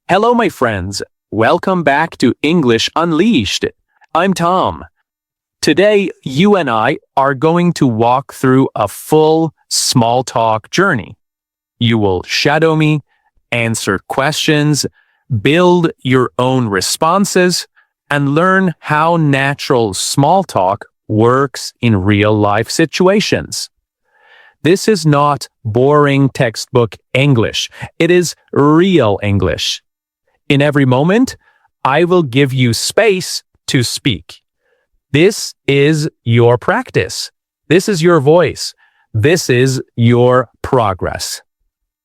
Hello, my friends. Welcome back to English Unleashed. I'm Tom. Today, you and I are going to walk through a full small talk journey. You will shadow me, answer questions, build your own responses, and learn how natural small talk works in real life situations. This is not boring textbook English. It is real English. In every moment, I will give you space to speak. This is your practice. This is your voice. This is your progress.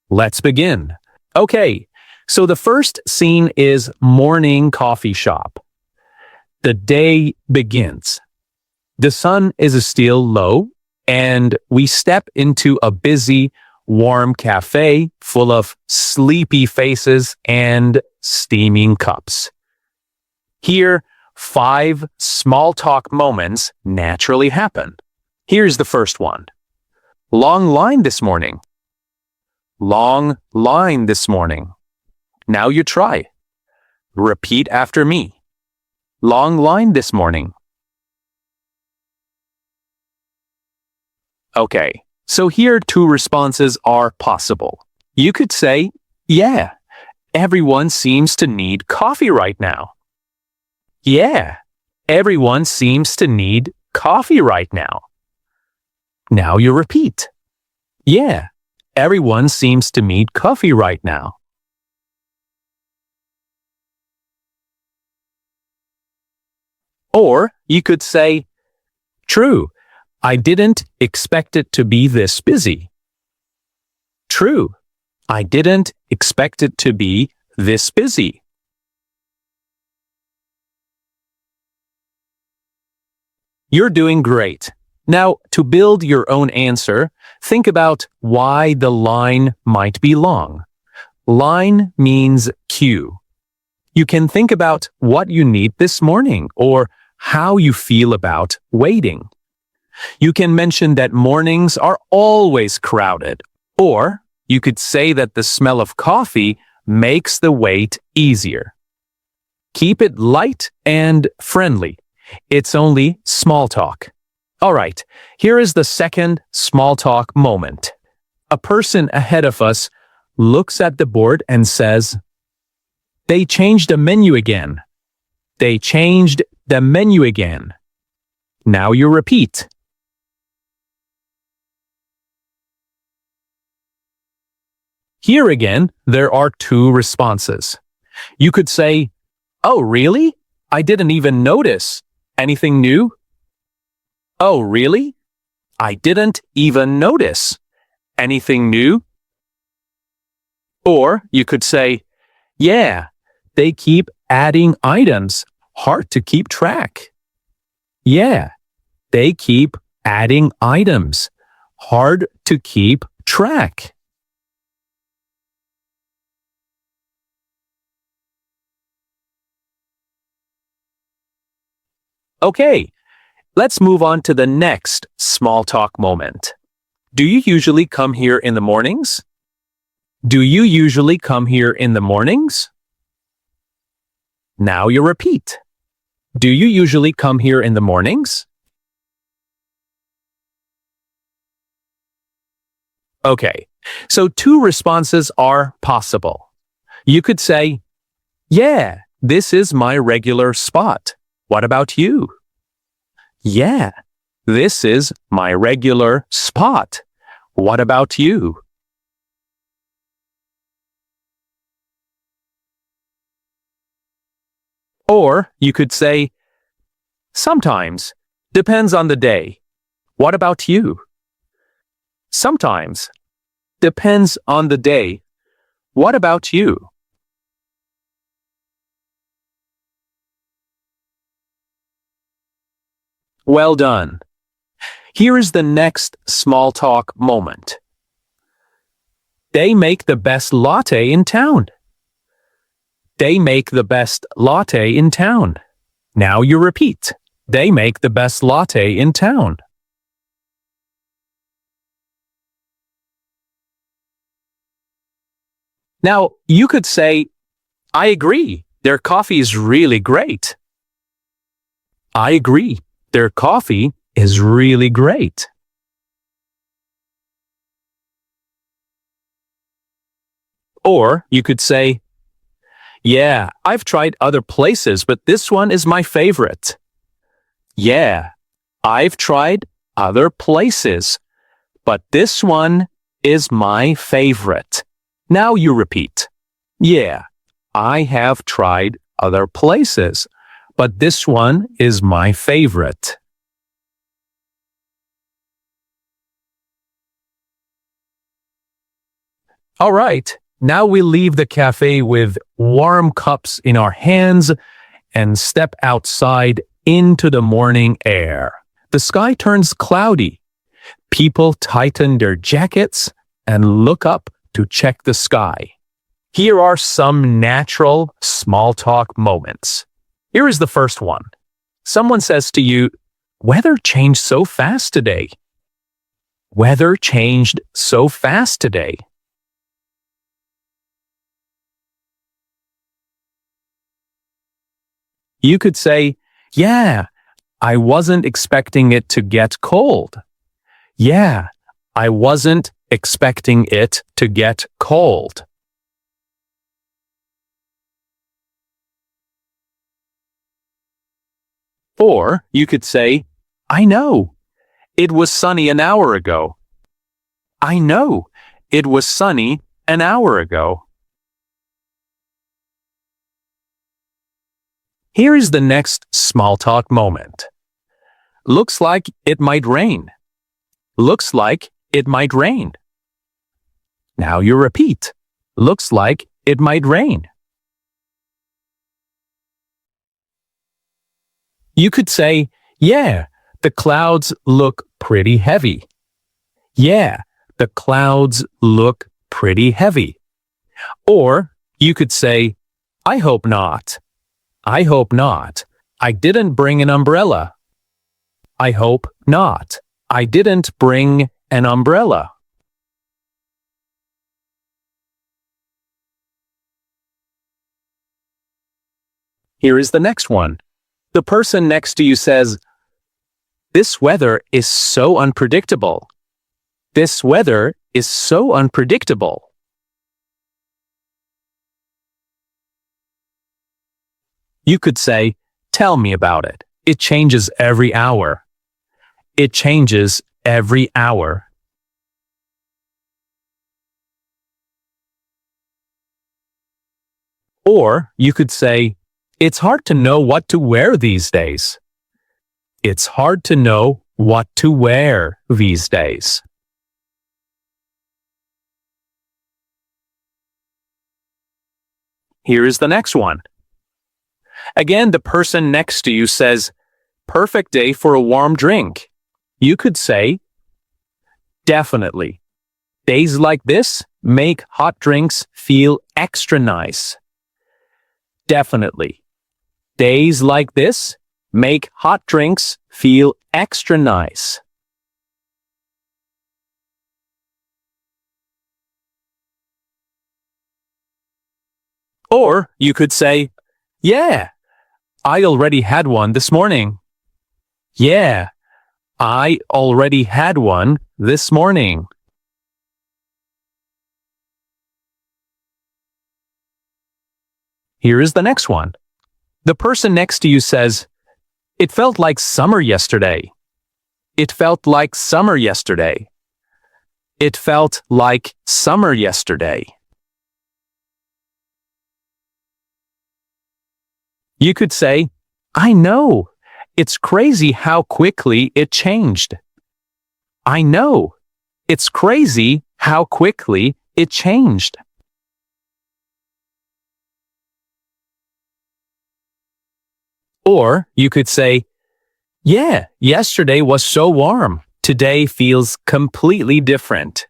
Let's begin. Okay, so the first scene is morning coffee shop. The day begins. The sun is still low, and we step into a busy, warm cafe full of sleepy faces and steaming cups. Here, 5 small talk moments naturally happen. Here's the first one. Long line this morning. Long line this morning. Now you try. Repeat after me. Long line this morning. Okay, so here 2 responses are possible. You could say, yeah, everyone seems to need coffee right now. Yeah, everyone seems to need coffee right now. Now you repeat. Yeah, everyone seems to need coffee right now. Or you could say, true, I didn't expect it to be this busy. True, I didn't expect it to be this busy. You're doing great. Now, to build your own answer, think about why the line might be long. Line means queue. You can think about what you need this morning or how you feel about waiting. You can mention that mornings are always crowded, or you could say that the smell of coffee makes the wait easier. Keep it light and friendly. It's only small talk. All right, here is the second small talk moment. A person ahead of us looks at the board and says, they changed the menu again. They changed the menu again. Now you repeat. Here again, there are 2 responses. You could say, oh, really? I didn't even notice. Anything new? Oh, really? I didn't even notice. Anything new? Or you could say, yeah, they keep adding items. Hard to keep track. Yeah, they keep adding items. Hard to keep track. Okay, let's move on to the next small talk moment. Do you usually come here in the mornings? Do you usually come here in the mornings? Now you repeat. Do you usually come here in the mornings? Okay, so 2 responses are possible. You could say, yeah, this is my regular spot. What about you? Yeah, this is my regular spot. What about you? Or you could say, sometimes, depends on the day. What about you? Sometimes, depends on the day. What about you? Well done. Here is the next small talk moment. They make the best latte in town. They make the best latte in town. Now you repeat. They make the best latte in town. Now, you could say, I agree. Their coffee is really great. I agree. Their coffee is really great. Or you could say, yeah, I've tried other places, but this one is my favorite. Yeah, I've tried other places, but this one is my favorite. Now you repeat. Yeah, I have tried other places, but this one is my favorite. All right, now we leave the cafe with warm cups in our hands and step outside into the morning air. The sky turns cloudy. People tighten their jackets and look up to check the sky. Here are some natural small talk moments. Here is the first one. Someone says to you, "Weather changed so fast today." Weather changed so fast today. You could say, "Yeah, I wasn't expecting it to get cold." Yeah, I wasn't expecting it to get cold. Or you could say, "I know. It was sunny an hour ago." I know. It was sunny an hour ago. Here is the next small talk moment. Looks like it might rain. Looks like it might rain. Now you repeat. Looks like it might rain. You could say, yeah, the clouds look pretty heavy. Yeah, the clouds look pretty heavy. Or you could say, I hope not. I hope not. I didn't bring an umbrella. I hope not. I didn't bring an umbrella. Here is the next one. The person next to you says, "This weather is so unpredictable." This weather is so unpredictable. You could say, "Tell me about it. It changes every hour." It changes every hour. Or you could say, "It's hard to know what to wear these days." It's hard to know what to wear these days. Here is the next one. Again, the person next to you says, "Perfect day for a warm drink." You could say, "Definitely. Days like this make hot drinks feel extra nice." Definitely. Days like this make hot drinks feel extra nice. Or you could say, "Yeah, I already had one this morning." Yeah, I already had one this morning. Here is the next one. The person next to you says, "It felt like summer yesterday." It felt like summer yesterday. It felt like summer yesterday. You could say, "I know. It's crazy how quickly it changed." I know. It's crazy how quickly it changed. Or you could say, "Yeah, yesterday was so warm. Today feels completely different."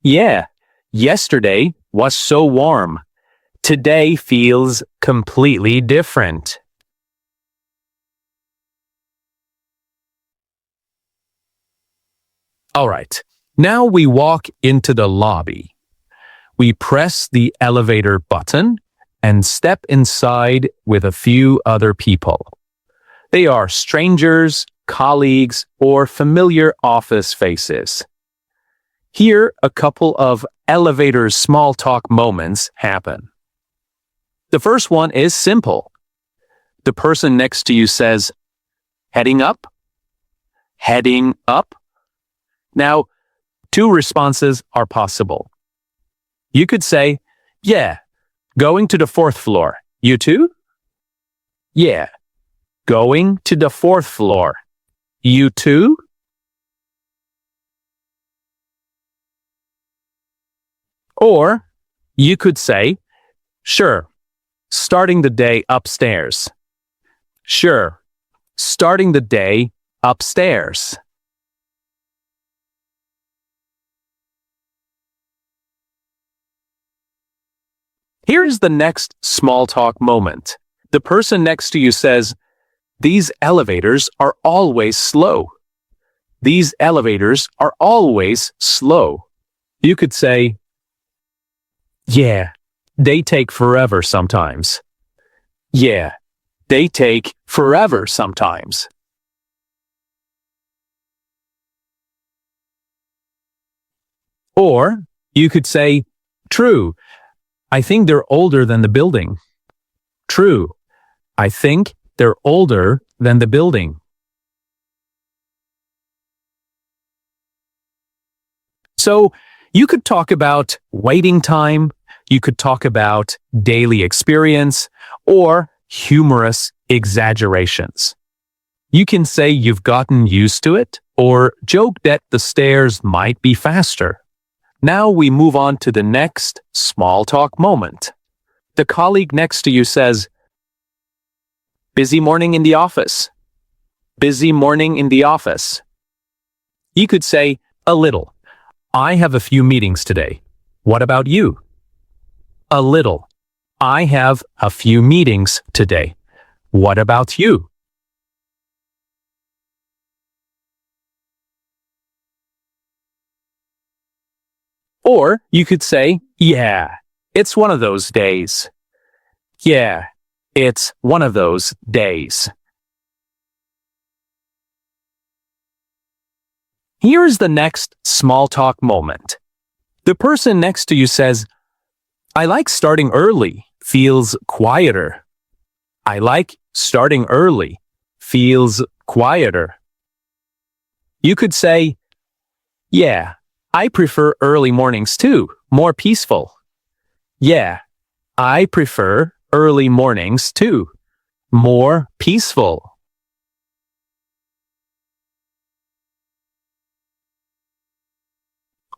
Yeah, yesterday was so warm. Today feels completely different. All right, now we walk into the lobby. We press the elevator button and step inside with a few other people. They are strangers, colleagues, or familiar office faces. Here, a couple of elevator small talk moments happen. The first one is simple. The person next to you says, "Heading up?" "Heading up?" Now, two responses are possible. You could say, "Yeah, going to the fourth floor. You too?" "Yeah, going to the fourth floor. You too?" Or you could say, "Sure, starting the day upstairs." "Sure, starting the day upstairs." Here's the next small talk moment. The person next to you says, "These elevators are always slow." "These elevators are always slow." You could say, "Yeah, they take forever sometimes." "Yeah, they take forever sometimes." Or you could say, "True, I think they're older than the building." "True, I think they're older than the building." So you could talk about waiting time, you could talk about daily experience, or humorous exaggerations. You can say you've gotten used to it, or joke that the stairs might be faster. Now we move on to the next small talk moment. The colleague next to you says, "Busy morning in the office." "Busy morning in the office." You could say, "A little. I have a few meetings today. What about you?" "A little. I have a few meetings today. What about you?" Or you could say, "Yeah, it's one of those days." "Yeah, it's one of those days." Here's the next small talk moment. The person next to you says, "I like starting early. Feels quieter." "I like starting early. Feels quieter." You could say, "Yeah, I prefer early mornings too. More peaceful." "Yeah, I prefer early mornings too. More peaceful."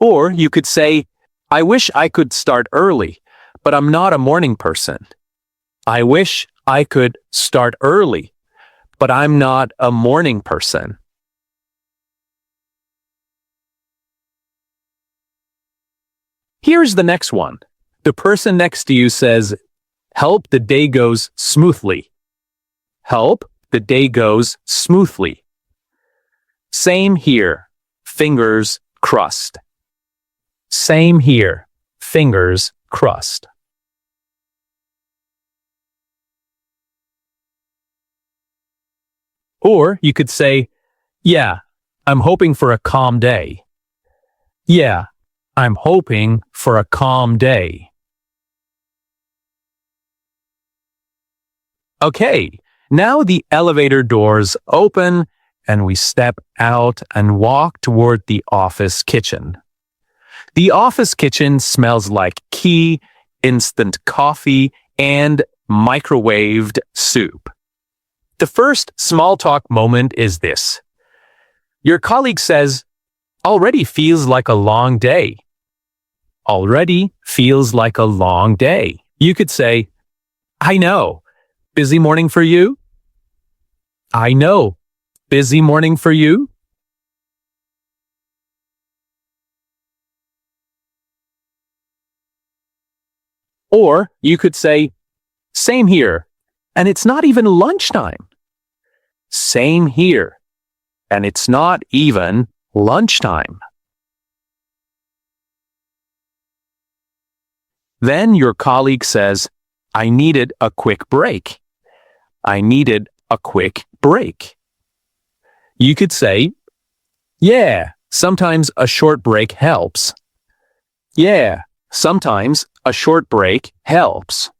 Or you could say, "I wish I could start early, but I'm not a morning person." "I wish I could start early, but I'm not a morning person." Here's the next one. The person next to you says, "Help the day goes smoothly." "Help the day goes smoothly." Same here. Fingers crossed. Same here. Fingers crossed. Or you could say, "Yeah, I'm hoping for a calm day." "Yeah, I'm hoping for a calm day." Okay, now the elevator doors open and we step out and walk toward the office kitchen. The office kitchen smells like tea, instant coffee, and microwaved soup. The first small talk moment is this. Your colleague says, "Already feels like a long day." Already feels like a long day. You could say, "I know. Busy morning for you?" "I know. Busy morning for you?" Or you could say, "Same here. And it's not even lunchtime." Same here. And it's not even lunchtime. Then your colleague says, I needed a quick break. I needed a quick break. You could say, yeah, sometimes a short break helps. Yeah, sometimes a short break helps.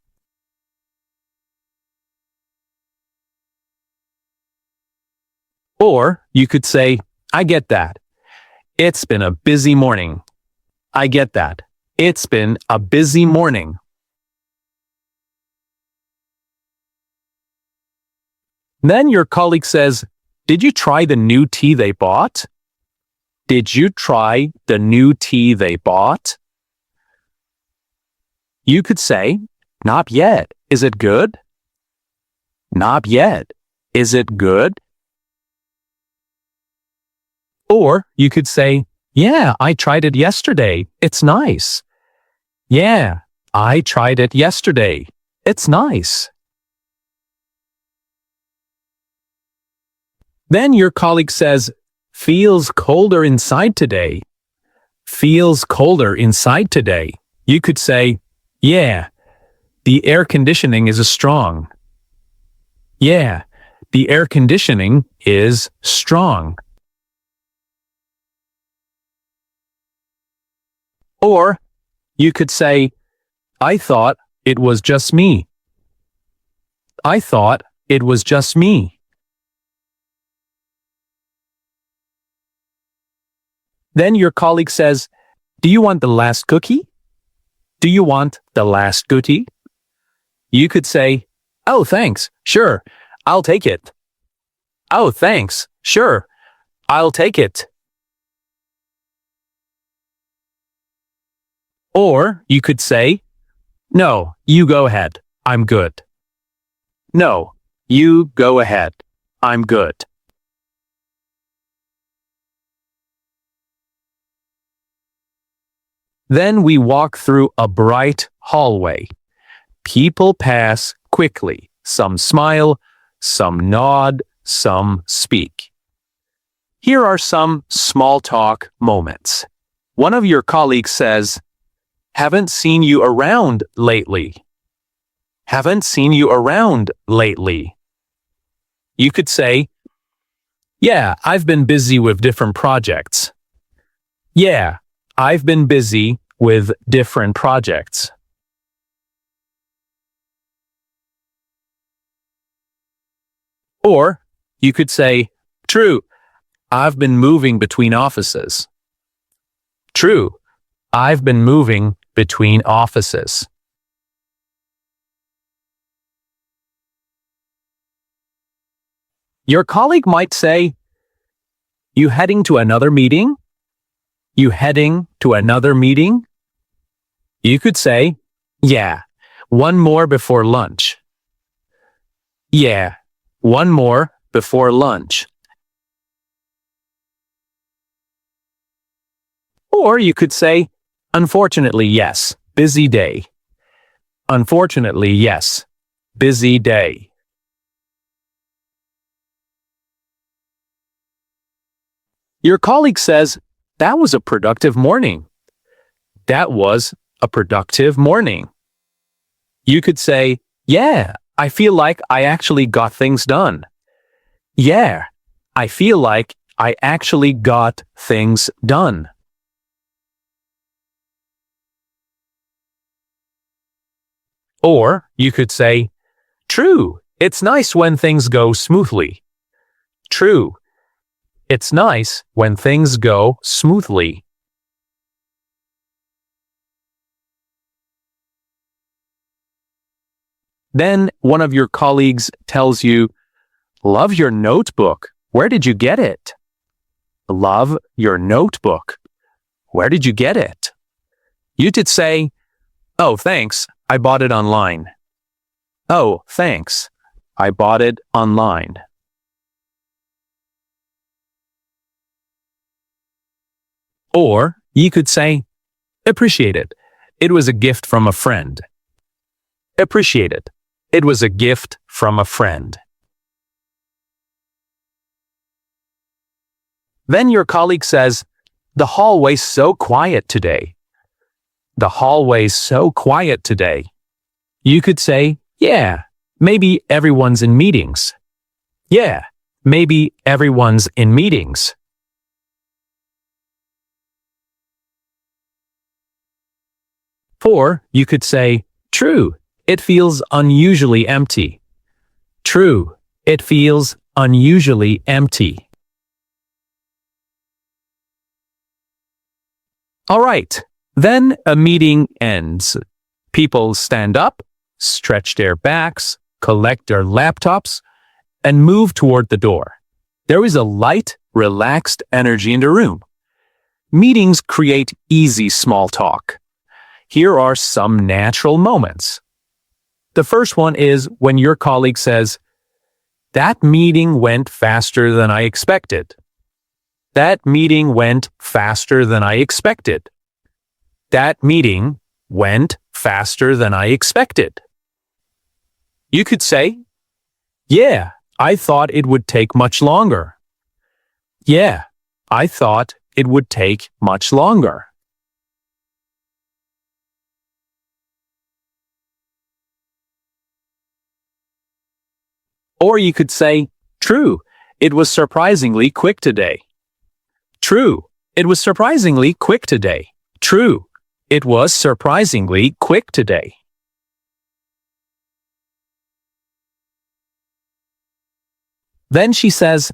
Or you could say, I get that. It's been a busy morning. I get that. It's been a busy morning. Then your colleague says, did you try the new tea they bought? Did you try the new tea they bought? You could say, not yet. Is it good? Not yet. Is it good? Or you could say, yeah, I tried it yesterday. It's nice. Yeah, I tried it yesterday. It's nice. Then your colleague says, feels colder inside today. Feels colder inside today. You could say, yeah, the air conditioning is strong. Yeah, the air conditioning is strong. Or you could say, I thought it was just me. I thought it was just me. Then your colleague says, do you want the last cookie? Do you want the last cookie? You could say, oh, thanks. Sure, I'll take it. Oh, thanks. Sure, I'll take it. Or you could say, no, you go ahead. I'm good. No, you go ahead. I'm good. Then we walk through a bright hallway. People pass quickly. Some smile, some nod, some speak. Here are some small talk moments. One of your colleagues says, haven't seen you around lately. Haven't seen you around lately. You could say, yeah, I've been busy with different projects. Yeah, I've been busy with different projects. Or you could say, true, I've been moving between offices. True, I've been moving between offices. Your colleague might say, you heading to another meeting? You heading to another meeting? You could say, yeah, one more before lunch. Yeah, one more before lunch. Or you could say, unfortunately, yes, busy day. Unfortunately, yes, busy day. Your colleague says, that was a productive morning. That was a productive morning. You could say, yeah, I feel like I actually got things done. Yeah, I feel like I actually got things done. Or you could say, true, it's nice when things go smoothly. True, it's nice when things go smoothly. Then one of your colleagues tells you, love your notebook. Where did you get it? Love your notebook. Where did you get it? You could say, oh, thanks, I bought it online. Oh, thanks, I bought it online. Or you could say, appreciate it. It was a gift from a friend. Appreciate it. It was a gift from a friend. Then your colleague says, the hallway's so quiet today. The hallway's so quiet today. You could say, yeah, maybe everyone's in meetings. Yeah, maybe everyone's in meetings. Or you could say, true, it feels unusually empty. True, it feels unusually empty. All right, then a meeting ends. People stand up, stretch their backs, collect their laptops, and move toward the door. There is a light, relaxed energy in the room. Meetings create easy small talk. Here are some natural moments. The first one is when your colleague says, "That meeting went faster than I expected." That meeting went faster than I expected. That meeting went faster than I expected. You could say, yeah, I thought it would take much longer. Yeah, I thought it would take much longer. Or you could say, true, it was surprisingly quick today. True, it was surprisingly quick today. True, it was surprisingly quick today. Then she says,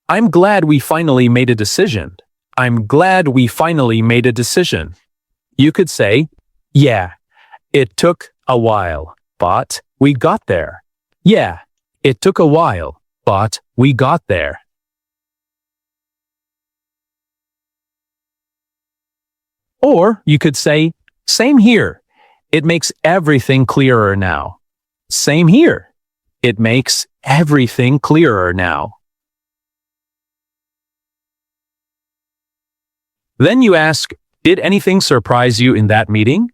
I'm glad we finally made a decision. I'm glad we finally made a decision. You could say, yeah, it took a while, but we got there. Yeah, it took a while, but we got there. Or you could say, same here. It makes everything clearer now. Same here. It makes everything clearer now. Then you ask, did anything surprise you in that meeting?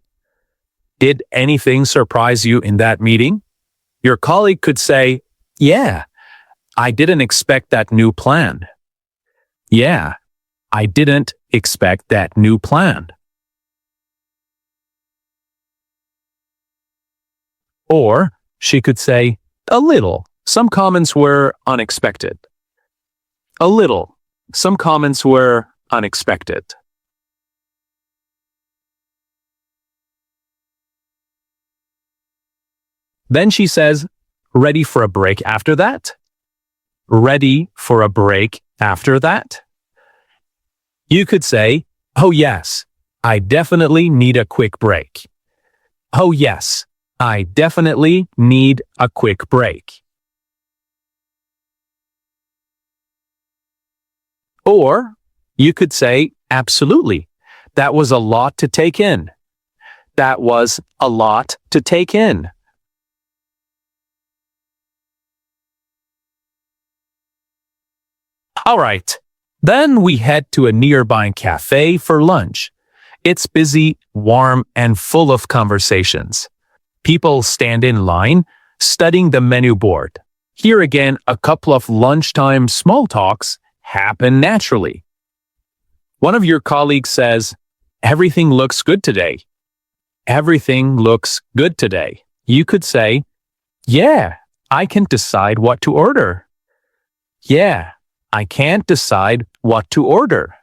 Did anything surprise you in that meeting? Your colleague could say, yeah, I didn't expect that new plan. Yeah, I didn't expect that new plan. Or she could say, a little. Some comments were unexpected. A little. Some comments were unexpected. Then she says, ready for a break after that? Ready for a break after that? You could say, oh yes, I definitely need a quick break. Oh yes, I definitely need a quick break. Or you could say, absolutely, that was a lot to take in. That was a lot to take in. All right, then we head to a nearby cafe for lunch. It's busy, warm, and full of conversations. People stand in line, studying the menu board. Here again, a couple of lunchtime small talks happen naturally. One of your colleagues says, everything looks good today. Everything looks good today. You could say, yeah, I can't decide what to order. Yeah, I can't decide what to order.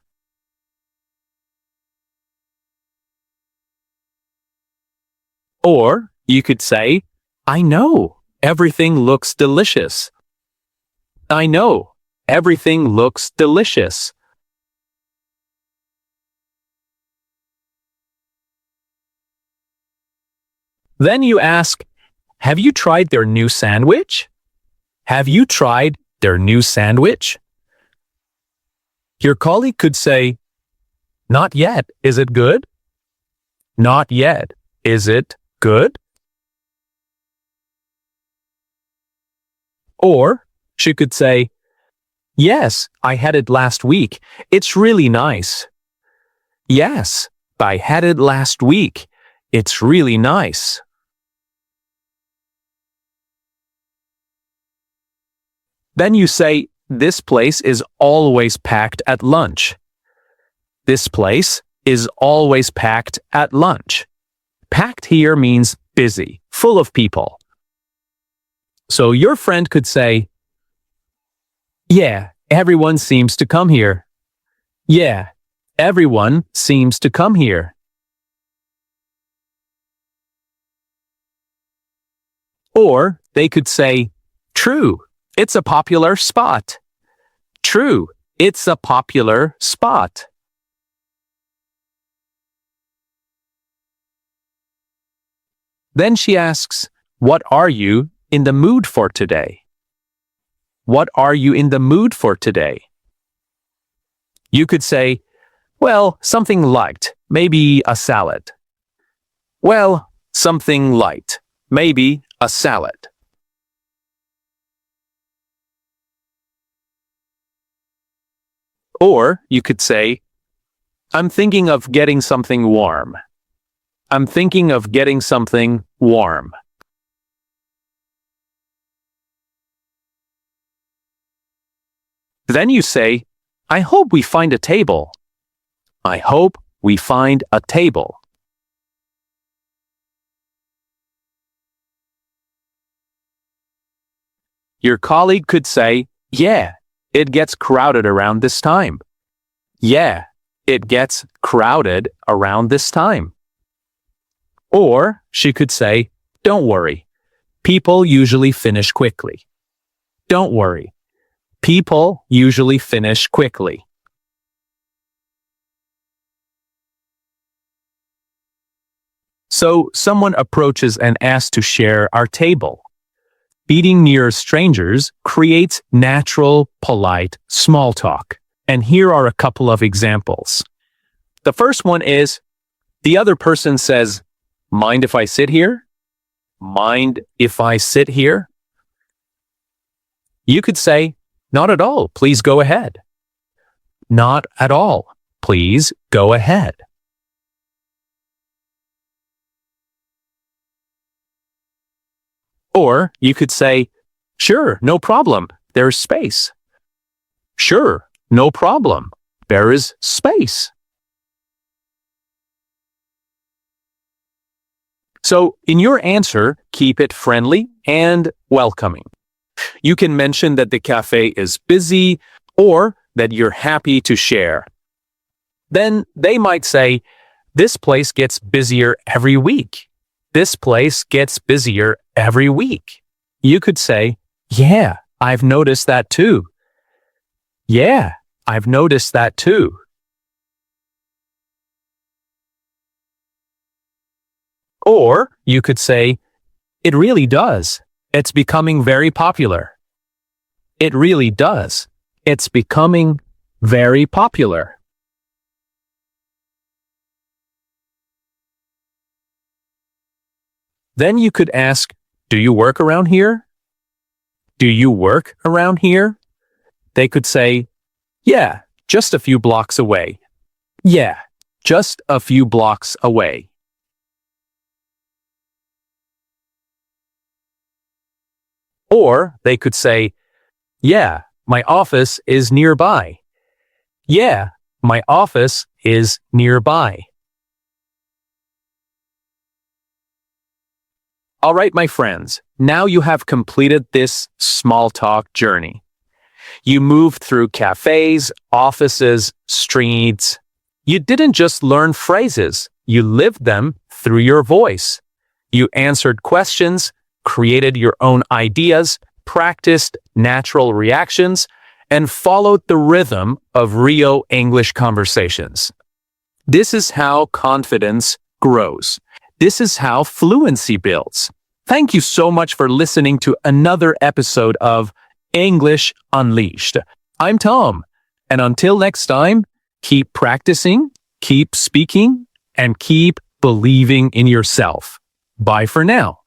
Or you could say, I know, everything looks delicious. I know, everything looks delicious. Then you ask, have you tried their new sandwich? Have you tried their new sandwich? Your colleague could say, not yet, is it good? Not yet, is it good? Or she could say, yes, I had it last week. It's really nice. Yes, I had it last week. It's really nice. Then you say, this place is always packed at lunch. This place is always packed at lunch. Packed here means busy, full full of people. So your friend could say, yeah, everyone seems to come here. Yeah, everyone seems to come here. Or they could say, true, it's a popular spot. True, it's a popular spot. Then she asks, what are you in the mood for today? What are you in the mood for today? You could say, well, something light, maybe a salad. Well, something light, maybe a salad. Or you could say, I'm thinking of getting something warm. I'm thinking of getting something warm. Then you say, I hope we find a table. I hope we find a table. Your colleague could say, yeah, it gets crowded around this time. Yeah, it gets crowded around this time. Or she could say, don't worry, people usually finish quickly. Don't worry, people usually finish quickly. So someone approaches and asks to share our table. Being near strangers creates natural, polite small talk. And here are a couple of examples. The first one is, the other person says, mind if I sit here? Mind if I sit here? You could say, not at all, please go ahead. Not at all, please go ahead. Or you could say, sure, no problem, there's space. Sure, no problem, there is space. So in your answer, keep it friendly and welcoming. You can mention that the cafe is busy or that you're happy to share. Then they might say, this place gets busier every week. This place gets busier every week. You could say, yeah, I've noticed that too. Yeah, I've noticed that too. Or you could say, it really does. It's becoming very popular. It really does. It's becoming very popular. Then you could ask, do you work around here? Do you work around here? They could say, yeah, just a few blocks away. Yeah, just a few blocks away. Or they could say, yeah, my office is nearby. Yeah, my office is nearby. All right, my friends, now you have completed this small talk journey. You moved through cafes, offices, streets. You didn't just learn phrases, you lived them through your voice. You answered questions, created your own ideas, practiced natural reactions, and followed the rhythm of real English conversations. This is how confidence grows. This is how fluency builds. Thank you so much for listening to another episode of English Unleashed. I'm Tom, and until next time, keep practicing, keep speaking, and keep believing in yourself. Bye for now.